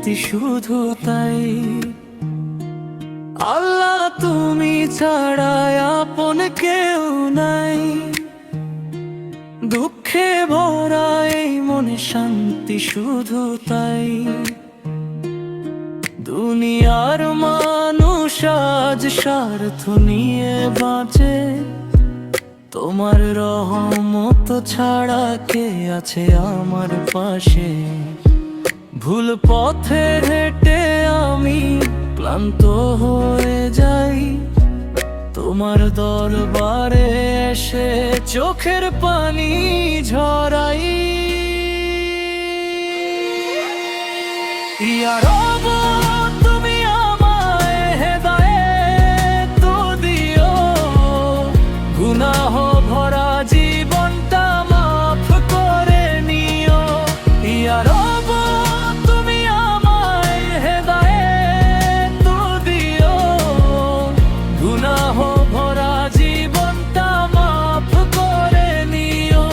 শান্তি শুধু তাই। আল্লাহ তুমি ছাড়া আপন কেউ নাই, দুঃখে ভরা এই মনে শান্তি শুধু তাই। দুনিয়ার মানুষ আজ স্বার্থ নিয়ে বাঁচে, তোমার রহমত ছাড়া কে আছে আমার পাশে। ভুল পথে হেঁটে আমি ক্লান্ত হয়ে যাই, তোমার দরবারে এসে চোখের পানি ঝরাই। ইয়া রব তুমি আমায় হেদায়েত দিও, গুনাহ ভরা জীবনটা মাফ করে নিও। ইয়া রব তুমি আমায় হেদায়েত দিও, গুনাহ ভরা জীবনটা মাফ করে নিও।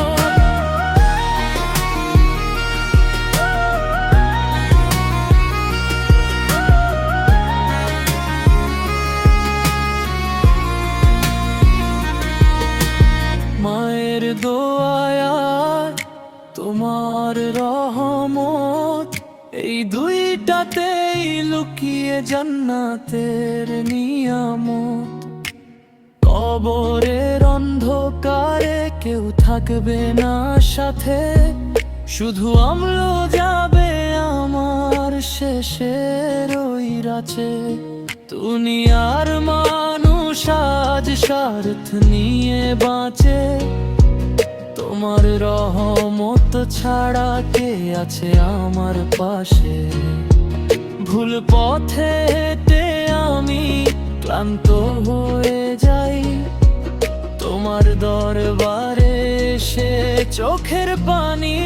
মায়ের দোয়া তোমার রহমত, এই দুইটাতেই লুকিয়ে জান্নাতের নিয়ামত। কবরের অন্ধকারে কেউ থাকবে না সাথে, শুধু আমল যাবে আমার শেষের ওই রাতে। দুনিয়ার মানুষ আজ স্বার্থ নিয়ে বাঁচে, তোমার রহমত ছাড়া কে আছে আমার পাশে। ভুল পথে হেঁটে আমি ক্লান্ত হয়ে যাই, তোমার দরবারে এসে চোখের পানি